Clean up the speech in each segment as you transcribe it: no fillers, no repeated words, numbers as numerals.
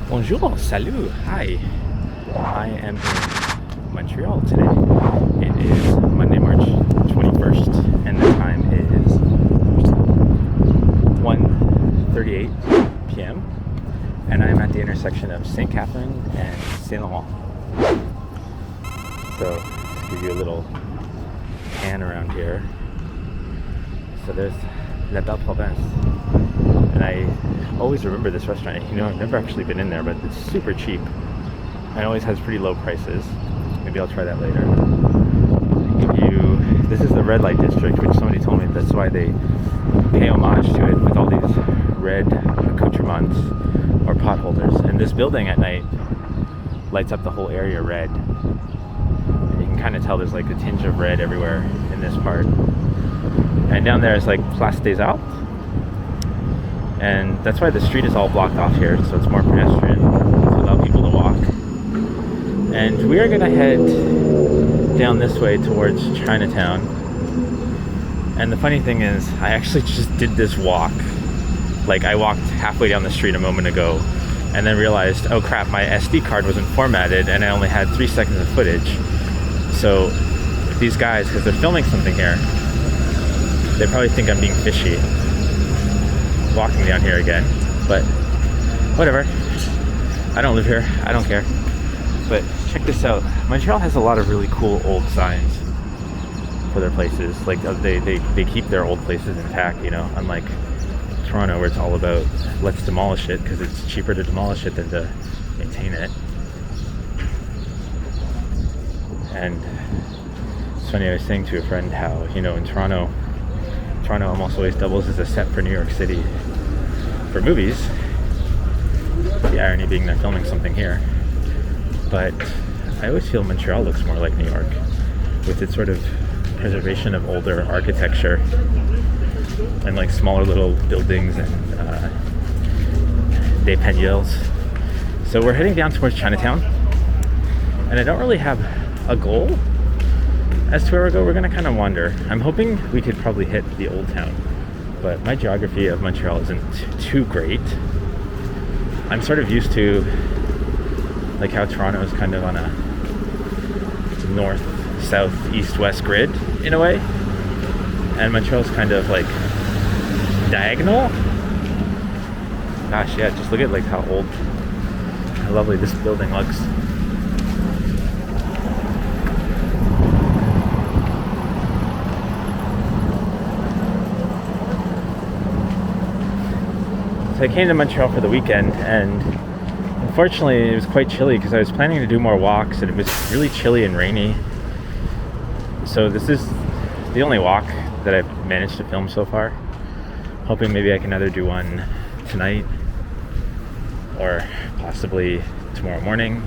Bonjour, salut, hi. I am in Montreal today. It is Monday, March 21st, and the time is 1:38 p.m. And I am at the intersection of St. Catherine and Saint Laurent. So, to give you a little pan around here. So there's La Belle Province. And I always remember this restaurant. You know, I've never actually been in there, but it's super cheap. And it always has pretty low prices. Maybe I'll try that later. This is the red light district, which somebody told me that's why they pay homage to it with all these red accoutrements or potholders. And this building at night lights up the whole area red. And you can kind of tell there's like a tinge of red everywhere in this part. And down there is like Place des Arts. And that's why the street is all blocked off here, so it's more pedestrian to allow people to walk. And we are gonna head down this way towards Chinatown. And the funny thing is, I actually just did this walk. Like, I walked halfway down the street a moment ago and then realized, oh crap, my SD card wasn't formatted and I only had 3 seconds of footage. So these guys, because they're filming something here, they probably think I'm being fishy walking down here again, but whatever. I don't live here, I don't care. But check this out. Montreal has a lot of really cool old signs for their places. Like they keep their old places intact, you know, unlike Toronto where it's all about let's demolish it because it's cheaper to demolish it than to maintain it. And it's funny, I was saying to a friend how, you know, in Toronto almost always doubles as a set for New York City for movies. The irony being they're filming something here. But I always feel Montreal looks more like New York with its sort of preservation of older architecture and like smaller little buildings and des peigneurs. So we're heading down towards Chinatown, and I don't really have a goal as to where we go. We're gonna kind of wander. I'm hoping we could probably hit the old town, but my geography of Montreal isn't too great. I'm sort of used to like how Toronto is kind of on a north, south, east, west grid in a way, and Montreal's kind of like diagonal. Gosh, yeah, just look at like how old, how lovely this building looks. So I came to Montreal for the weekend, and unfortunately it was quite chilly because I was planning to do more walks and it was really chilly and rainy. So this is the only walk that I've managed to film so far. Hoping maybe I can either do one tonight or possibly tomorrow morning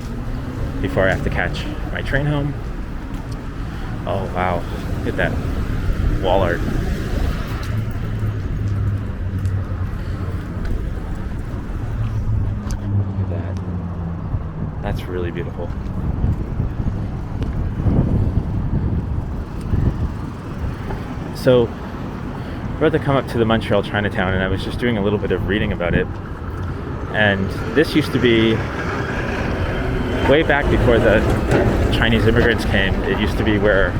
before I have to catch my train home. Oh wow, look at that wall art. That's really beautiful. So we're about to come up to the Montreal Chinatown, and I was just doing a little bit of reading about it. And this used to be, way back before the Chinese immigrants came, it used to be where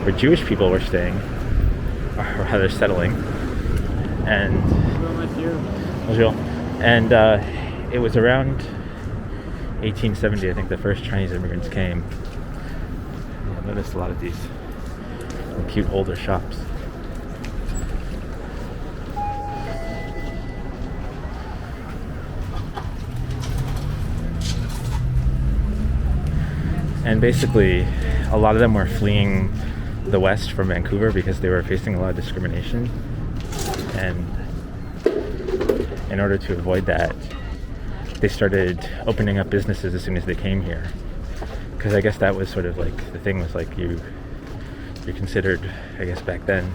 where Jewish people were staying, or rather settling. And it was around 1870, I think, the first Chinese immigrants came. I noticed a lot of these cute older shops. And basically, a lot of them were fleeing the West from Vancouver because they were facing a lot of discrimination. And in order to avoid that, they started opening up businesses as soon as they came here, because I guess that was sort of like the thing, was like you're considered, I guess back then,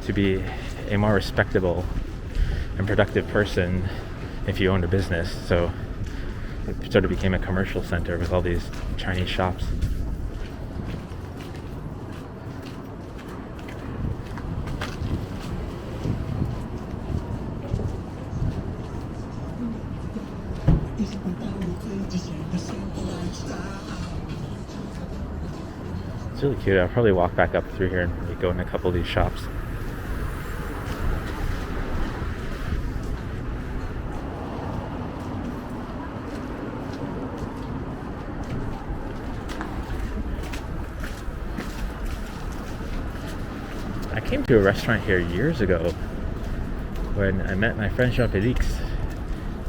to be a more respectable and productive person if you owned a business. So it sort of became a commercial center with all these Chinese shops. It's really cute. I'll probably walk back up through here and maybe go in a couple of these shops. I came to a restaurant here years ago when I met my friend Jean-Felix.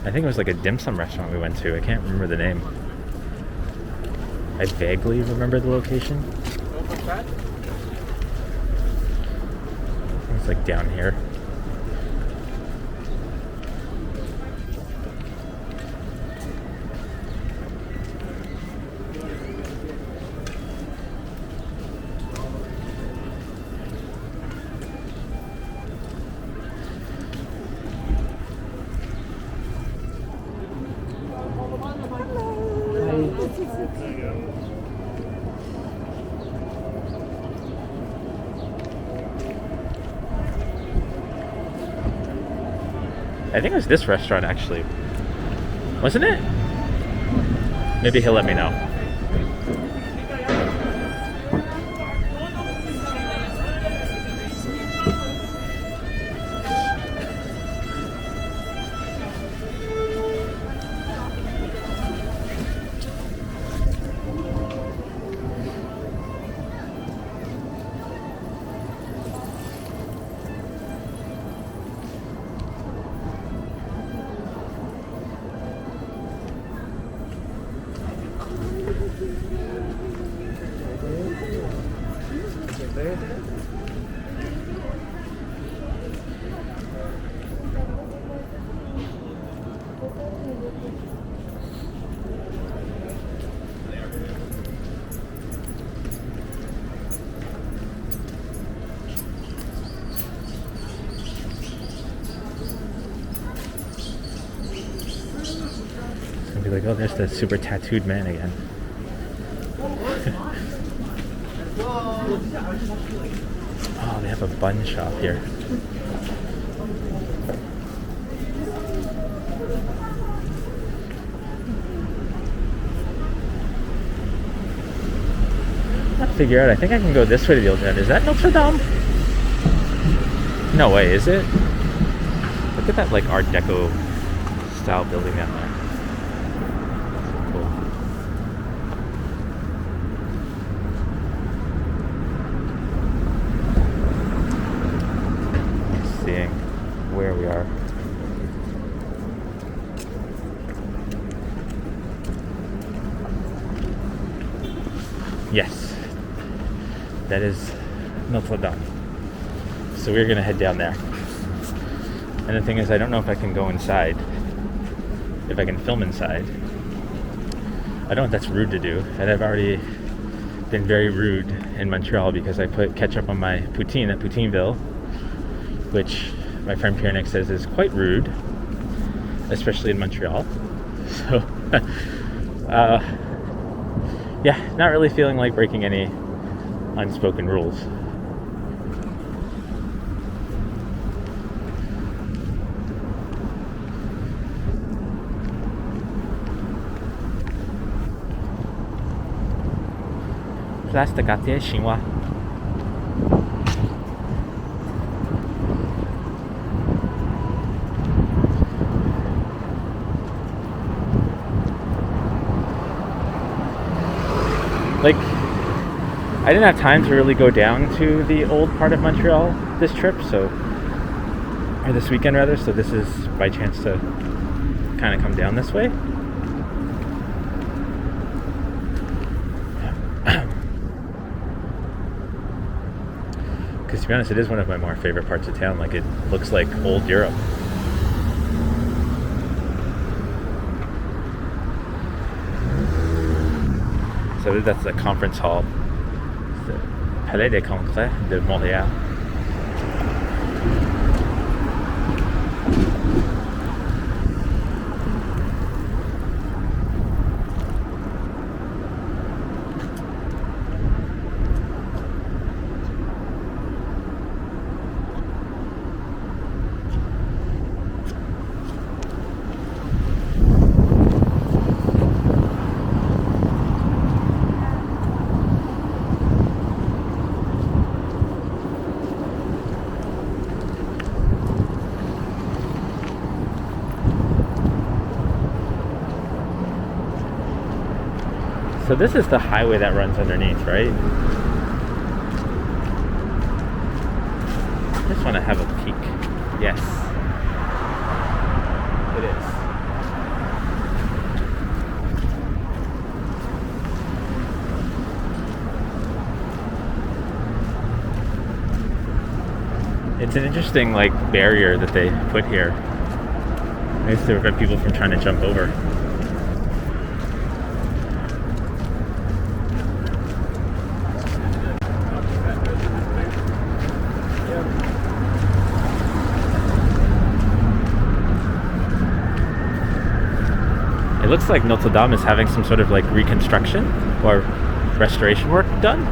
I think it was like a dim sum restaurant we went to. I can't remember the name. I vaguely remember the location. It's like down here. I think it was this restaurant actually. Wasn't it? Maybe he'll let me know. Be like, oh, there's the super tattooed man again. Oh, they have a bun shop here. I'll figure out. I think I can go this way to the old town. Is that Notre Dame? No way, is it? Look at that like Art Deco style building down there. Seeing where we are. Yes, that is Notre Dame. So we're gonna head down there. And the thing is, I don't know if I can go inside, if I can film inside. I don't know if that's rude to do, and I've already been very rude in Montreal because I put ketchup on my poutine at Poutineville, which my friend Pierre Nick says is quite rude, especially in Montreal. So, yeah, not really feeling like breaking any unspoken rules. Place de quartier chinois. Like, I didn't have time to really go down to the old part of Montreal this trip, or this weekend rather, so this is by chance to kind of come down this way. Because to be honest, it is one of my more favorite parts of town. Like, it looks like old Europe. So that's the conference hall, the Palais des Congrès de Montréal. So this is the highway that runs underneath, right? I just want to have a peek. Yes. It is. It's an interesting like barrier that they put here. I guess to prevent people from trying to jump over. It looks like Notre Dame is having some sort of like reconstruction or restoration work done.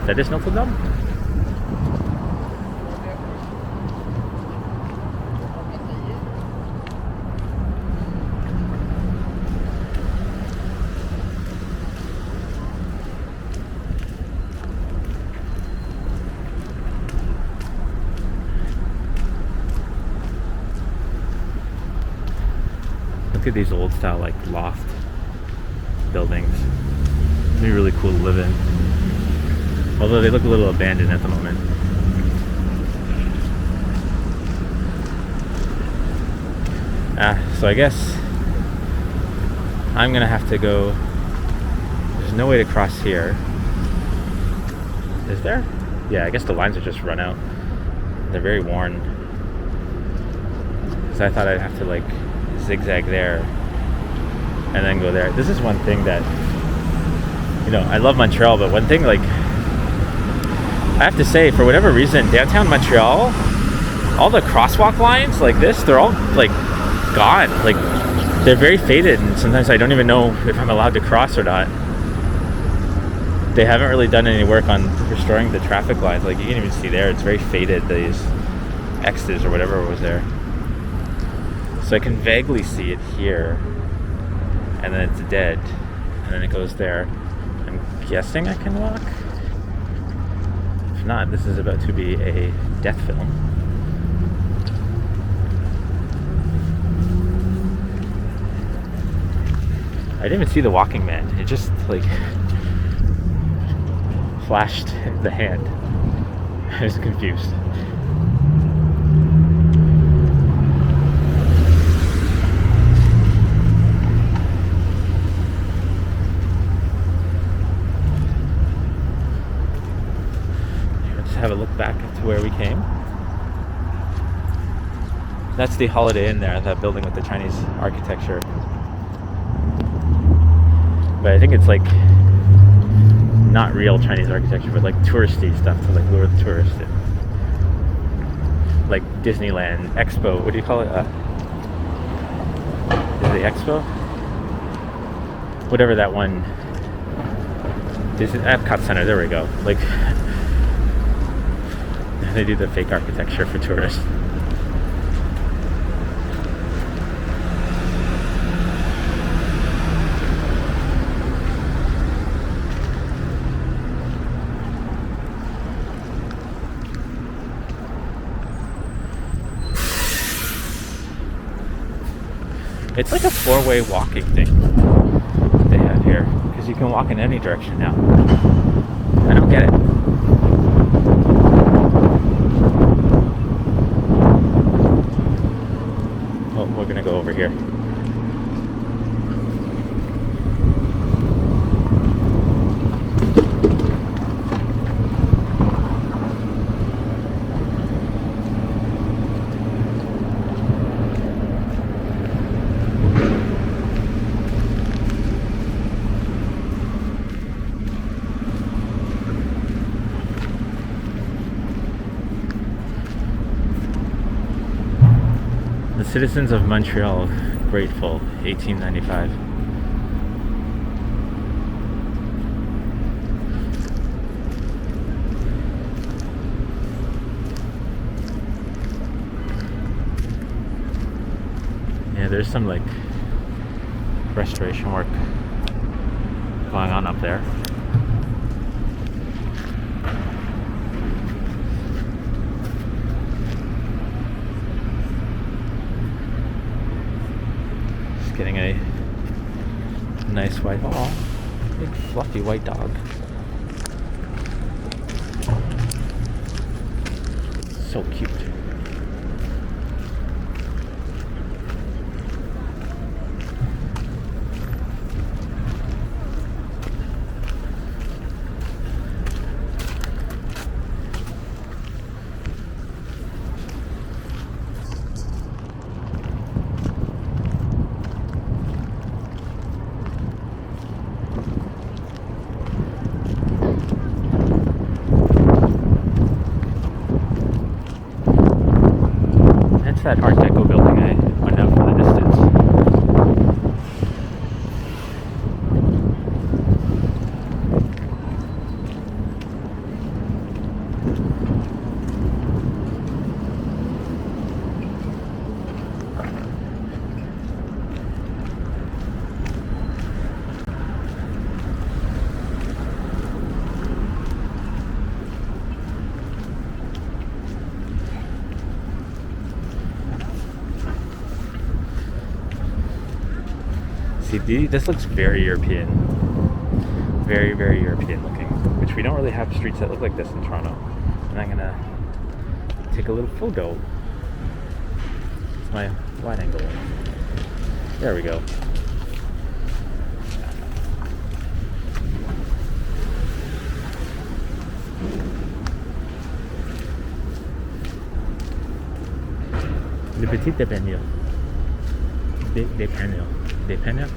That is Notre Dame? Look at these old style like loft buildings. It'd be really cool to live in. Although they look a little abandoned at the moment. So I guess I'm gonna have to go. There's no way to cross here. Is there? Yeah, I guess the lines are just run out. They're very worn. Because I thought I'd have to like zigzag there and then go there. This is one thing that, you know, I love Montreal, but one thing like I have to say, for whatever reason, downtown Montreal, all the crosswalk lines like this, they're all like gone. Like they're very faded, and sometimes I don't even know if I'm allowed to cross or not. They haven't really done any work on restoring the traffic lines. Like you can even see there, it's very faded, these X's or whatever was there. So I can vaguely see it here, and then it's dead, and then it goes there. I'm guessing I can walk? If not, this is about to be a death film. I didn't even see the walking man. It just like flashed the hand. I was confused. Have a look back to where we came. That's the Holiday Inn there, that building with the Chinese architecture. But I think it's like not real Chinese architecture, but like touristy stuff to like lure the tourists in. Like Disneyland, Expo, what do you call it? Is it the Expo? Whatever that one. Disney Epcot Center, there we go. Like they do the fake architecture for tourists. It's like a four-way walking thing they have here, because you can walk in any direction now. I don't get it. We're gonna go over here. The citizens of Montreal grateful, 1895. Yeah, there's some like restoration work going on up there. Getting a Nice white, oh, big fluffy white dog. So cute. That Art Deco building I went out for the distance. This looks very European. Very, very European looking. Which we don't really have streets that look like this in Toronto. And I'm gonna take a little photo. It's my wide angle. There we go. Le petit dépanneur. Dépanneur. Dépanneur.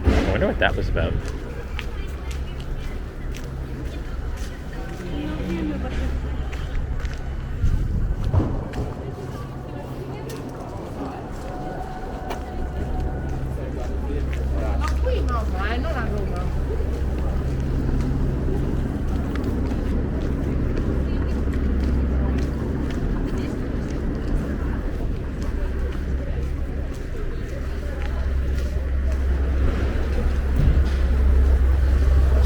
I wonder what that was about.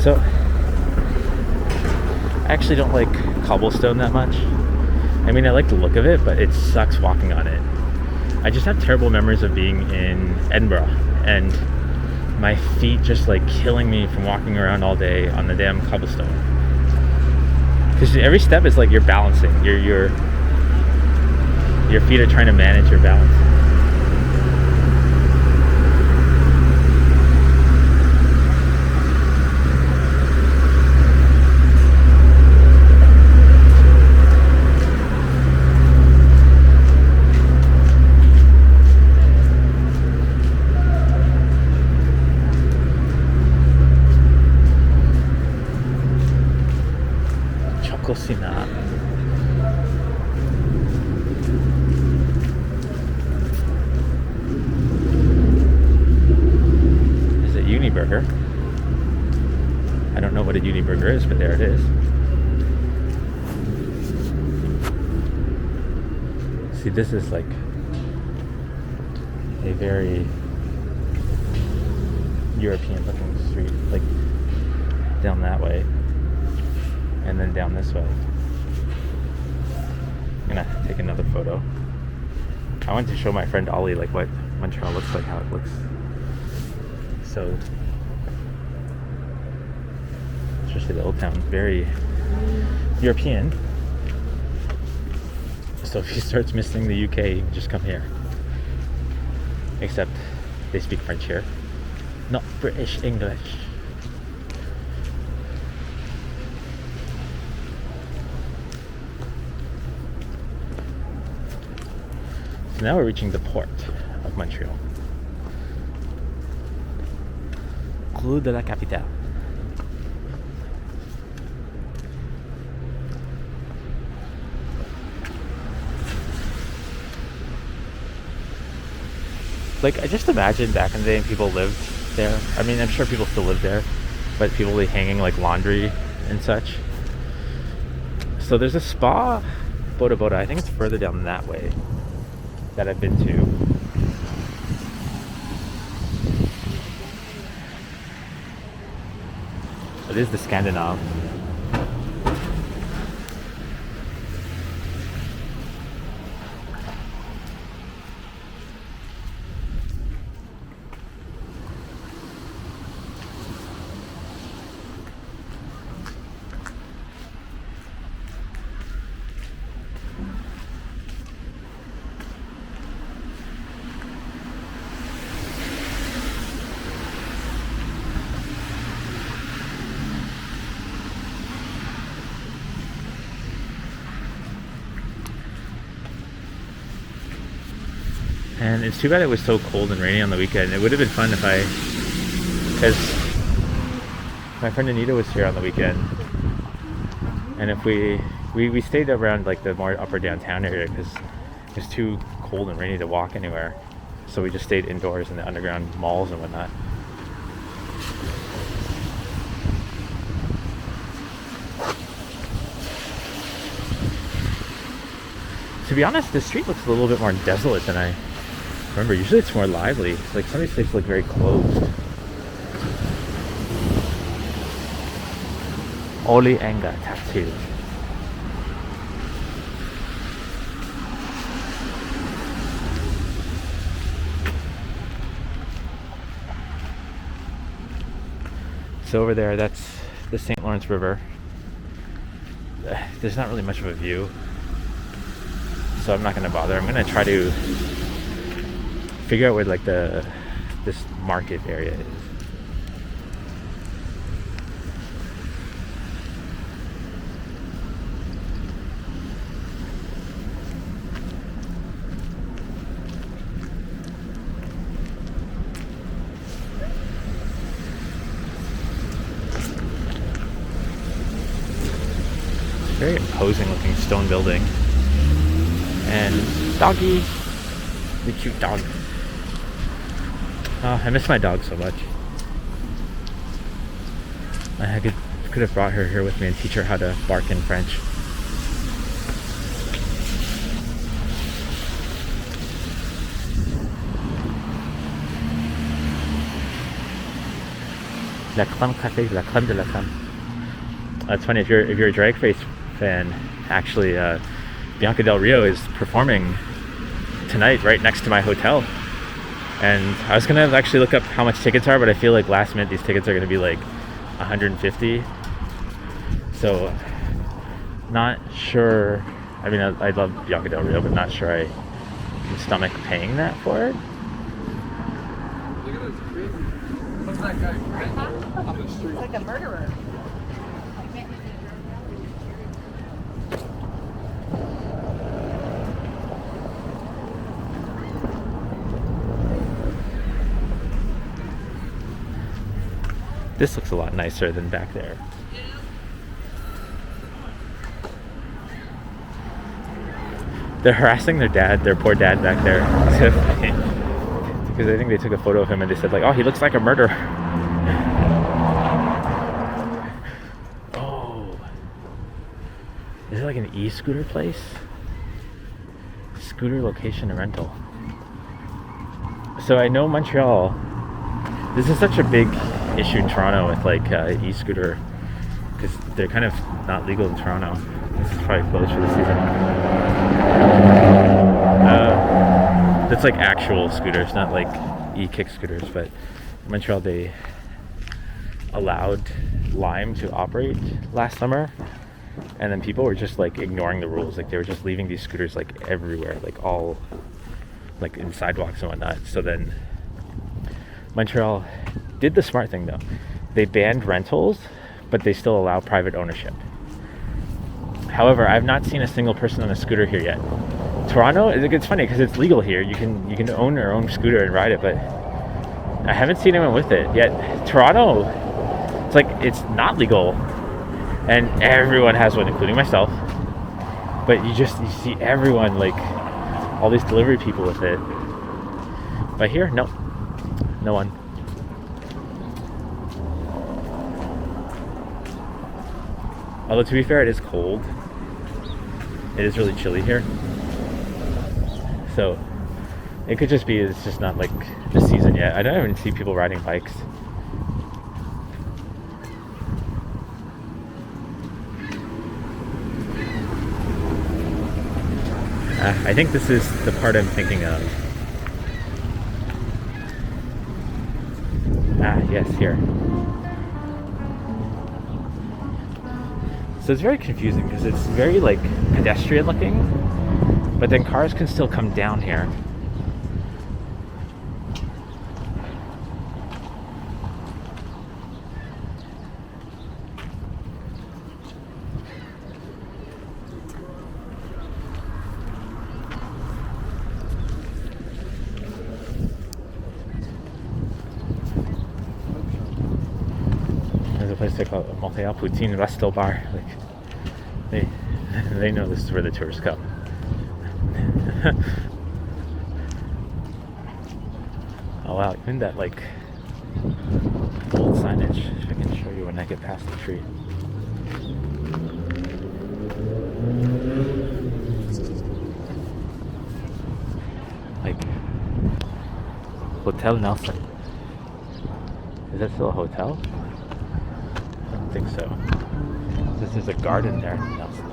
So, I actually don't like cobblestone that much. I mean, I like the look of it, but it sucks walking on it. I just have terrible memories of being in Edinburgh and my feet just like killing me from walking around all day on the damn cobblestone. Because every step is like you're balancing. Your feet are trying to manage your balance. Cocina. There's a Uniburger. I don't know what a Uniburger is, but there it is. See, this is like a very European looking street, like down that way. And then down this way. I'm gonna take another photo. I wanted to show my friend Ollie like what Montreal looks like, how it looks. So, especially the old town, very European. So if he starts missing the UK, just come here. Except they speak French here, not British English. So now we're reaching the port of Montreal. Rue de la Capitale. Like, I just imagine back in the day and people lived there. I mean, I'm sure people still live there, but people like hanging like laundry and such. So there's a spa, Boda Boda. I think it's further down that way that I've been to. It is the Scandinave. And it's too bad it was so cold and rainy on the weekend. It would have been fun if because my friend Anita was here on the weekend, and if we stayed around like the more upper downtown area because it was too cold and rainy to walk anywhere, so we just stayed indoors in the underground malls and whatnot. To be honest, the street looks a little bit more desolate than I remember. Usually it's more lively. It's like some of these places look very closed. Oli Anga Tattoo. So over there, that's the St. Lawrence River. There's not really much of a view, so I'm not going to bother. I'm going to try to figure out where like this market area is. Very imposing looking stone building. And doggy, the cute dog. Oh, I miss my dog so much. I could have brought her here with me and teach her how to bark in French. La crème café, la crème de la crème. That's funny, if you're a Drag Race fan, actually Bianca Del Rio is performing tonight right next to my hotel, and I was gonna actually look up how much tickets are, but I feel like last minute these tickets are gonna be like 150, so not sure. I mean, I love Bianca Del Rio, but not sure I can stomach paying that for it. Look at this crazy. What's that guy right on the street? It's like a murderer. This looks a lot nicer than back there. They're harassing their poor dad back there. Because I think they took a photo of him and they said like, oh, he looks like a murderer. Oh. Is it like an e-scooter place? Scooter location and rental. So I know Montreal, this is such a big issue in Toronto with like e-scooter, because they're kind of not legal in Toronto. This is probably closed for the season. That's like actual scooters, not like e-kick scooters, but in Montreal they allowed Lime to operate last summer, and then people were just like ignoring the rules. Like they were just leaving these scooters like everywhere, like all like in sidewalks and whatnot. So then Montreal did the smart thing though. They banned rentals, but they still allow private ownership. However, I've not seen a single person on a scooter here yet. Toronto, it's funny because it's legal here. You can own your own scooter and ride it, but I haven't seen anyone with it yet. Toronto, it's like it's not legal, and everyone has one, including myself. But you see everyone, like all these delivery people with it. But here, no one. Although to be fair, it is cold. It is really chilly here. So it could just be it's just not like the season yet. I don't even see people riding bikes. I think this is the part I'm thinking of. Yes, here. So it's very confusing because it's very like pedestrian looking, but then cars can still come down here. There's a place they call Montreal Poutine Resto Bar. Like they know this is where the tourists come. Oh wow, even that like old signage. I can show you when I get past the tree. Like Hotel Nelson. Is that still a hotel? I don't think so. This is a garden there in Nelson.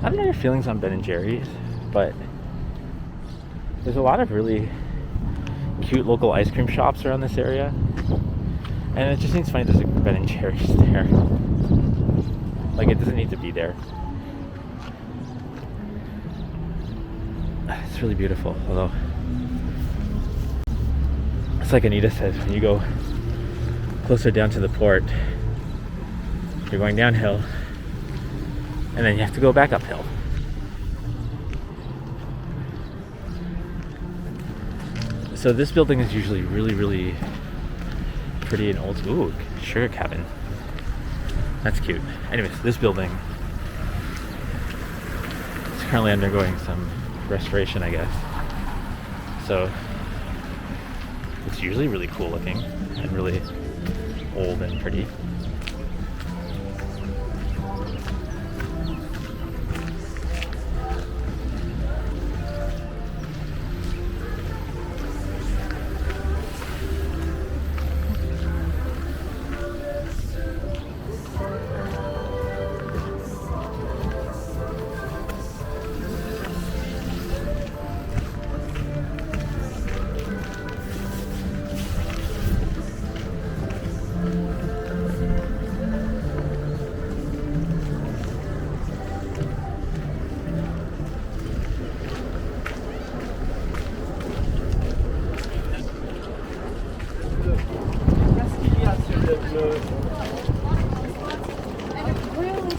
I don't know your feelings on Ben and Jerry's, but there's a lot of really cute local ice cream shops around this area, and it just seems funny there's a Ben and Jerry's there. Like, it doesn't need to be there. It's really beautiful, although it's like Anita said, when you go closer down to the port, you're going downhill, and then you have to go back uphill. So this building is usually really, really pretty and old. Ooh, sugar cabin. That's cute. Anyways, this building is currently undergoing some restoration, I guess. So it's usually really cool looking and really old and pretty.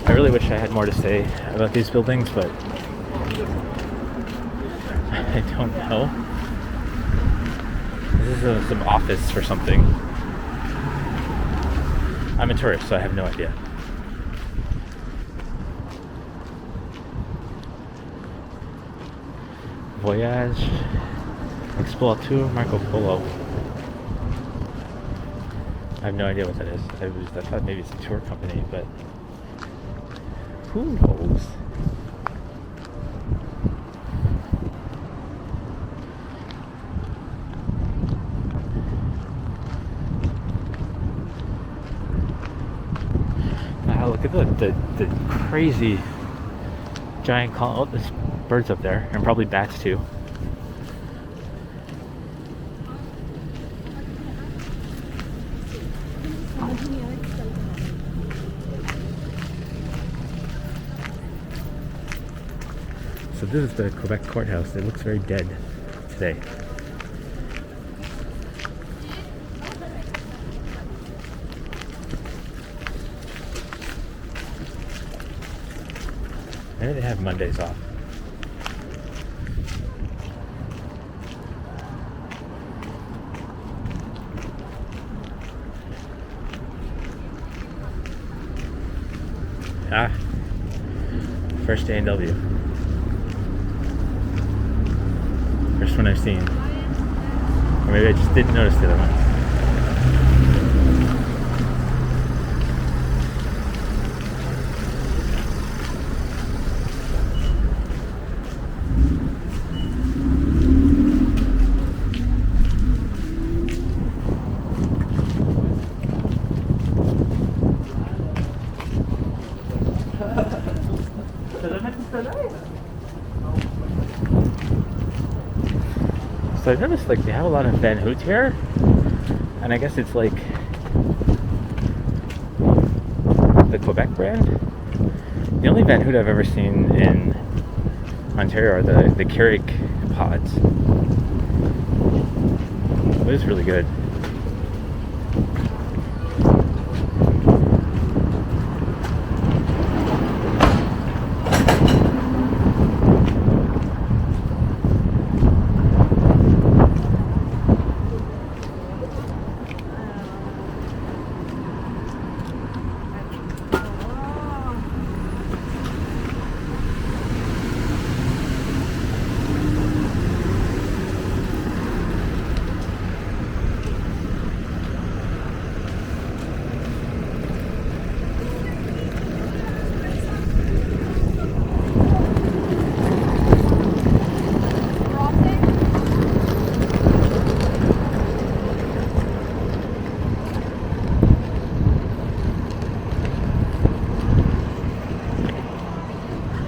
I really wish I had more to say about these buildings, but I don't know. This is some office or something. I'm a tourist, so I have no idea. Voyage Explorateur Marco Polo. I have no idea what that is. I thought maybe it's a tour company, but who knows? Wow, look at the crazy giant column. Oh, there's birds up there, and probably bats too. So this is the Quebec Courthouse. It looks very dead today. Maybe they have Mondays off. Ah, first A&W. First one I've seen. Or maybe I just didn't notice the other one. So I've noticed like they have a lot of Van Hout here, and I guess it's like the Quebec brand. The only Van Hout I've ever seen in Ontario are the Keurig pods. It was really good.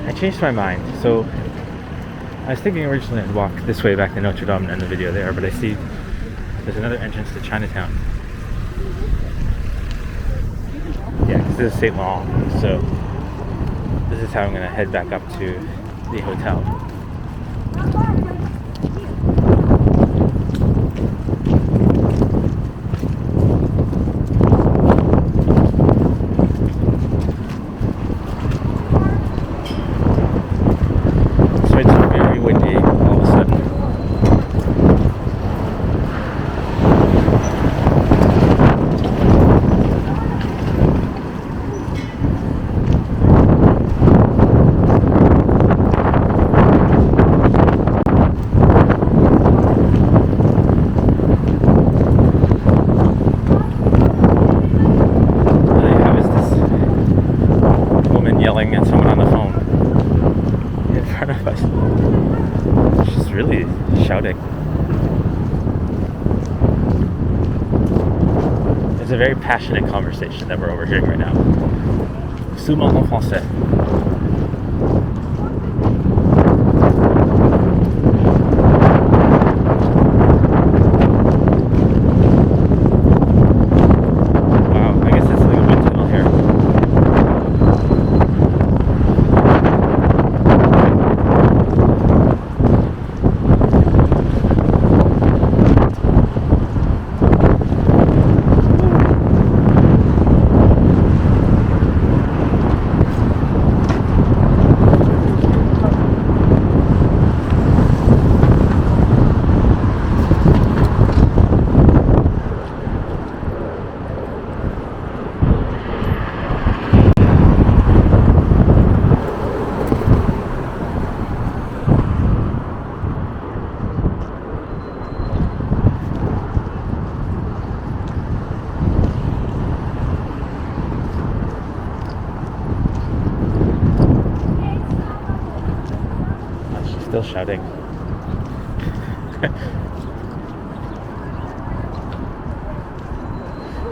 I changed my mind. So I was thinking originally I'd walk this way back to Notre Dame and end the video there, but I see there's another entrance to Chinatown. Yeah, this is St. Laurent, so this is how I'm going to head back up to the hotel. So it's very windy all of a sudden. Yelling at someone on the phone in front of us. She's really shouting. It's a very passionate conversation that we're overhearing right now. Souvent en français. Wow, I guess it's like a wind tunnel here. Still shouting.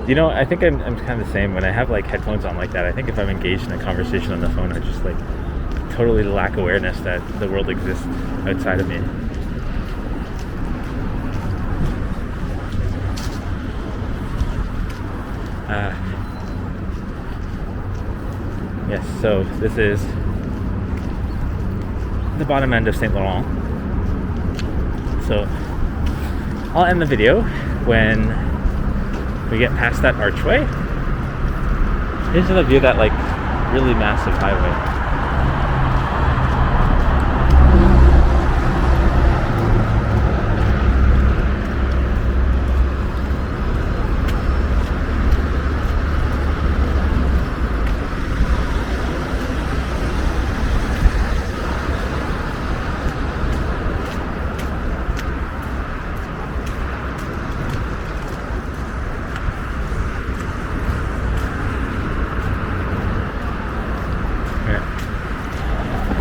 You know, I think I'm kind of the same when I have like headphones on like that. I think if I'm engaged in a conversation on the phone, I just like totally lack awareness that the world exists outside of me. Yes, so this is the bottom end of St. Laurent. So I'll end the video when we get past that archway. Here's the view of that like really massive highway.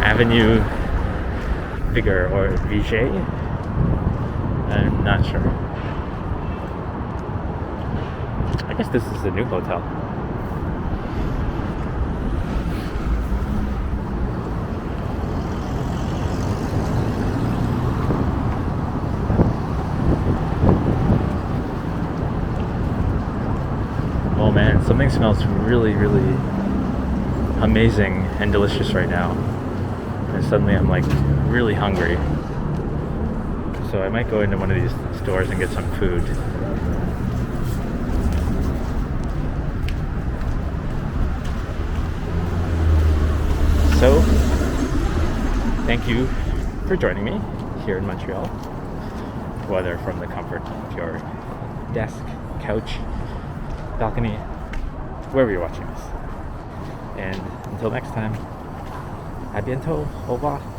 Avenue Vigor or Viger. I'm not sure. I guess this is the new hotel. Oh man, something smells really, really amazing and delicious right now. And suddenly I'm like really hungry. So I might go into one of these stores and get some food. So, thank you for joining me here in Montreal, whether from the comfort of your desk, couch, balcony, wherever you're watching this. And until next time, à bientôt, au revoir.